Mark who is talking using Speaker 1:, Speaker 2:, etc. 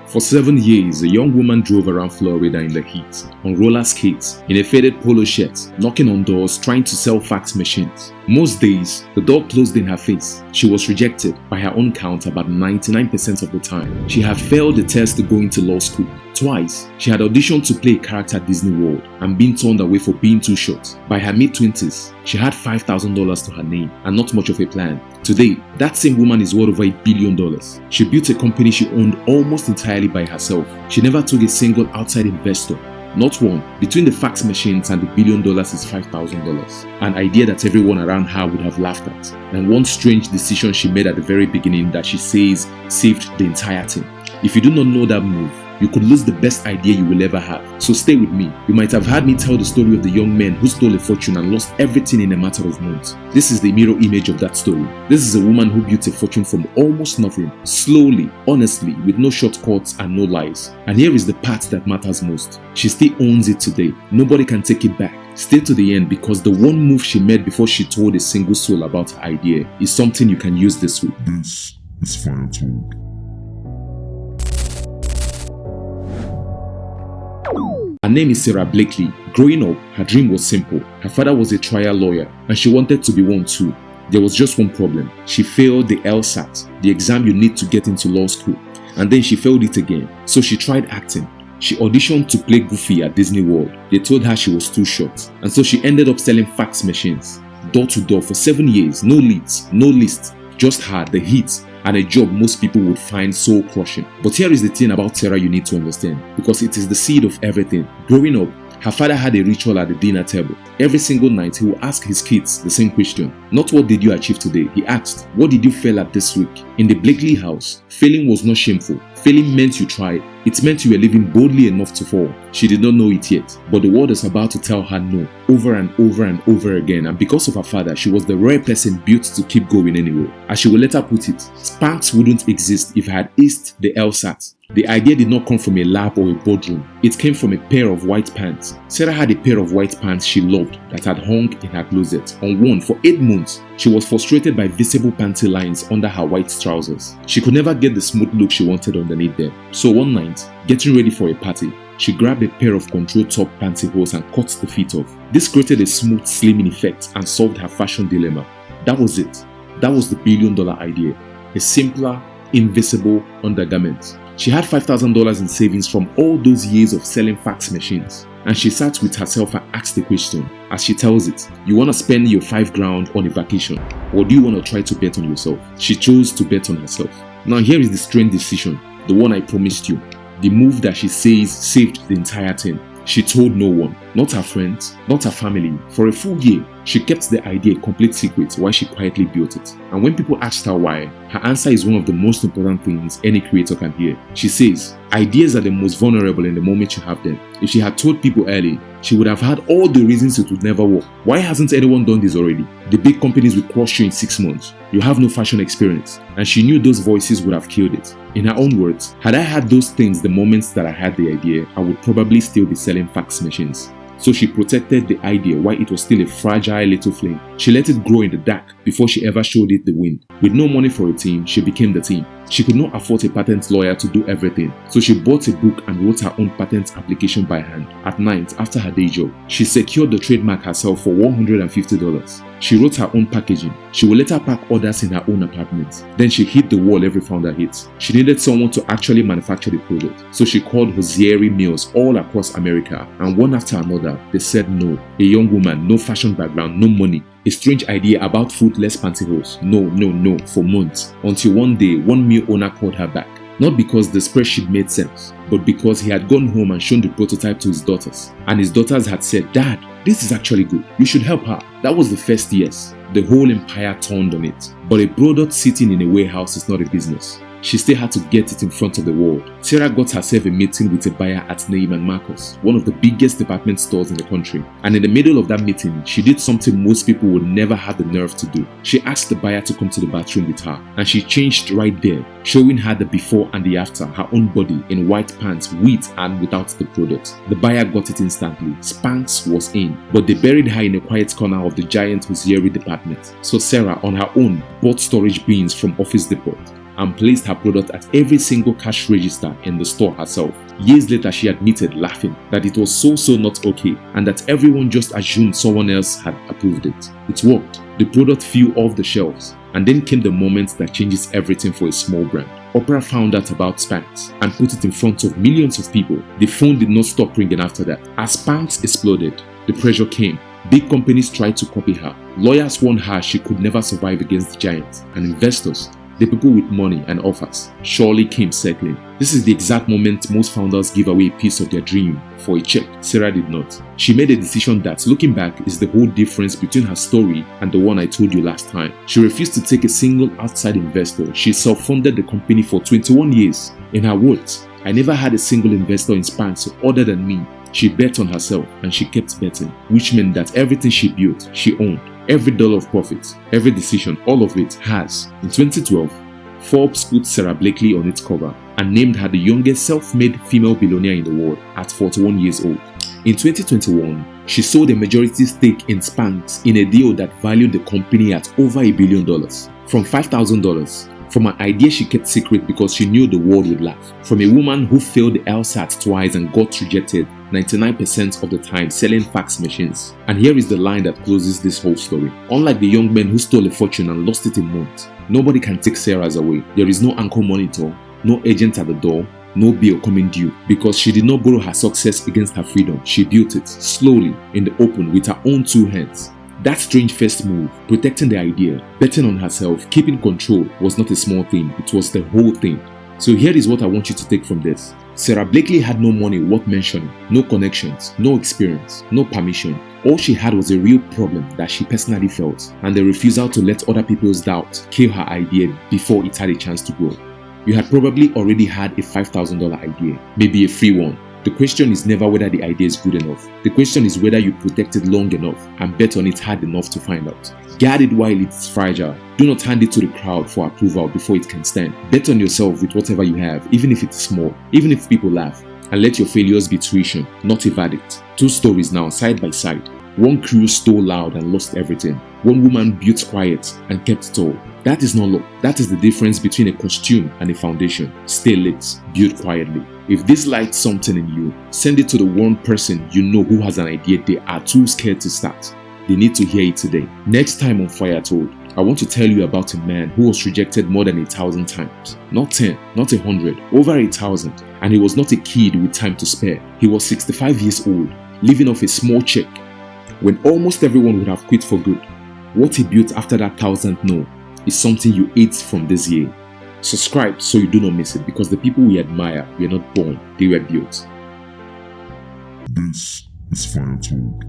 Speaker 1: For 7 years, a young woman drove around Florida in the heat, on roller skates, in a faded polo shirt, knocking on doors, trying to sell fax machines. Most days, the door closed in her face. She was rejected, by her own count, about 99% of the time. She had failed the test to go into law school. Twice, she had auditioned to play a character at Disney World and been turned away for being too short. By her mid-20s, she had $5,000 to her name and not much of a plan. Today, that same woman is worth over $1 billion. She built a company she owned almost entirely by herself. She never took a single outside investor. Not one. Between the fax machines and the $1 billion is $5,000. An idea that everyone around her would have laughed at. And one strange decision she made at the very beginning that she says saved the entire team. If you do not know that move, you could lose the best idea you will ever have. So stay with me. You might have heard me tell the story of the young man who stole a fortune and lost everything in a matter of months. This is the mirror image of that story. This is a woman who built a fortune from almost nothing, slowly, honestly, with no shortcuts and no lies. And here is the part that matters most. She still owns it today. Nobody can take it back. Stay to the end because the one move she made before she told a single soul about her idea is something you can use this week.
Speaker 2: This is Firetold.
Speaker 1: Her name is Sara Blakely. Growing up, her dream was simple. Her father was a trial lawyer and she wanted to be one too. There was just one problem. She failed the LSAT, the exam you need to get into law school, and then she failed it again. So she tried acting. She auditioned to play Goofy at Disney World. They told her she was too short, and so she ended up selling fax machines, door to door for 7 years. No leads, no list, just her, the hits, and a job most people would find soul crushing. But here is the thing about Sara you need to understand, because it is the seed of everything. Growing up, her father had a ritual at the dinner table. Every single night, he would ask his kids the same question. Not what did you achieve today? He asked, what did you fail at this week? In the Blakely house, failing was not shameful. Failing meant you tried. It meant you were living boldly enough to fall. She did not know it yet, but the world is about to tell her no, over and over and over again. And because of her father, she was the rare person built to keep going anyway. As she will later put it, Spanx wouldn't exist if I had aced the LSAT. The idea did not come from a lab or a boardroom. It came from a pair of white pants. Sara had a pair of white pants she loved that had hung in her closet, unworn for 8 months. She was frustrated by visible panty lines under her white trousers. She could never get the smooth look she wanted underneath them. So one night, getting ready for a party, she grabbed a pair of control top pantyhose and cut the feet off. This created a smooth, slimming effect and solved her fashion dilemma. That was it. That was the $1 billion idea. A simpler, invisible undergarment. She had $5,000 in savings from all those years of selling fax machines. And she sat with herself and asked the question, as she tells it, you want to spend your $5,000 on a vacation, or do you want to try to bet on yourself? She chose to bet on herself. Now here is the strange decision, the one I promised you, the move that she says saved the entire thing. She told no one, not her friends, not her family. For a full year, she kept the idea a complete secret while she quietly built it. And when people asked her why, her answer is one of the most important things any creator can hear. She says, ideas are the most vulnerable in the moment you have them. If she had told people early, she would have had all the reasons it would never work. Why hasn't anyone done this already? The big companies will crush you in 6 months. You have no fashion experience. And she knew those voices would have killed it. In her own words, had I had those things the moments that I had the idea, I would probably still be selling fax machines. So she protected the idea while it was still a fragile little flame. She let it grow in the dark before she ever showed it the wind. With no money for a team, she became the team. She could not afford a patent lawyer to do everything, so she bought a book and wrote her own patent application by hand. At night, after her day job, she secured the trademark herself for $150. She wrote her own packaging. She would later pack orders in her own apartment. Then she hit the wall every founder hits. She needed someone to actually manufacture the product, so she called hosiery mills all across America, and one after another, they said no. A young woman, no fashion background, no money. A strange idea about footless pantyhose. No, for months. Until one day, one mill owner called her back. Not because the spreadsheet made sense, but because he had gone home and shown the prototype to his daughters. And his daughters had said, Dad, this is actually good. You should help her. That was the first yes. The whole empire turned on it. But a product sitting in a warehouse is not a business. She still had to get it in front of the world. Sara got herself a meeting with a buyer at Neiman Marcus, one of the biggest department stores in the country. And in the middle of that meeting, she did something most people would never have the nerve to do. She asked the buyer to come to the bathroom with her, and she changed right there, showing her the before and the after, her own body in white pants with and without the product. The buyer got it instantly. Spanx was in, but they buried her in a quiet corner of the giant hosiery department. So Sara, on her own, bought storage bins from Office Depot and placed her product at every single cash register in the store herself. Years later, she admitted, laughing, that it was so not okay and that everyone just assumed someone else had approved it. It worked. The product flew off the shelves, and then came the moment that changes everything for a small brand. Oprah found out about Spanx and put it in front of millions of people. The phone did not stop ringing after that. As Spanx exploded, the pressure came. Big companies tried to copy her. Lawyers warned her she could never survive against the giants. And investors, the people with money and offers, surely came circling. This is the exact moment most founders give away a piece of their dream for a check. Sara did not. She made a decision that, looking back, is the whole difference between her story and the one I told you last time. She refused to take a single outside investor. She self-funded the company for 21 years. In her words, "I never had a single investor in Spanx other than me." She bet on herself and she kept betting, which meant that everything she built, she owned. Every dollar of profit, every decision, all of it has. In 2012, Forbes put Sara Blakely on its cover and named her the youngest self-made female billionaire in the world at 41 years old. In 2021, she sold a majority stake in Spanx in a deal that valued the company at over $1 billion. From $5,000, from an idea she kept secret because she knew the world would laugh. From a woman who failed the LSAT twice and got rejected 99% of the time selling fax machines. And here is the line that closes this whole story. Unlike the young men who stole a fortune and lost it in months, nobody can take Sara's away. There is no anchor monitor, no agent at the door, no bill coming due, because she did not borrow her success against her freedom. She built it slowly in the open with her own two hands. That strange first move, protecting the idea, betting on herself, keeping control, was not a small thing, it was the whole thing. So here is what I want you to take from this. Sara Blakely had no money worth mentioning, no connections, no experience, no permission. All she had was a real problem that she personally felt, and the refusal to let other people's doubt kill her idea before it had a chance to grow. You had probably already had a $5,000 idea, maybe a free one. The question is never whether the idea is good enough. The question is whether you protect it long enough and bet on it hard enough to find out. Guard it while it's fragile. Do not hand it to the crowd for approval before it can stand. Bet on yourself with whatever you have, even if it's small, even if people laugh. And let your failures be tuition, not a verdict. Two stories now, side by side. One crew stole loud and lost everything. One woman built quiet and kept tall. That is not luck. That is the difference between a costume and a foundation. Stay lit, build quietly. If this lights something in you, send it to the one person you know who has an idea they are too scared to start. They need to hear it today. Next time on Firetold, I want to tell you about a man who was rejected more than 1,000 times. Not 10, not 100, over 1,000. And he was not a kid with time to spare. He was 65 years old, living off a small check, when almost everyone would have quit for good. What he built after that 1,000th no is something you ate from this year. Subscribe so you do not miss it, because the people we admire were not born, they were built.
Speaker 2: This is Firetold.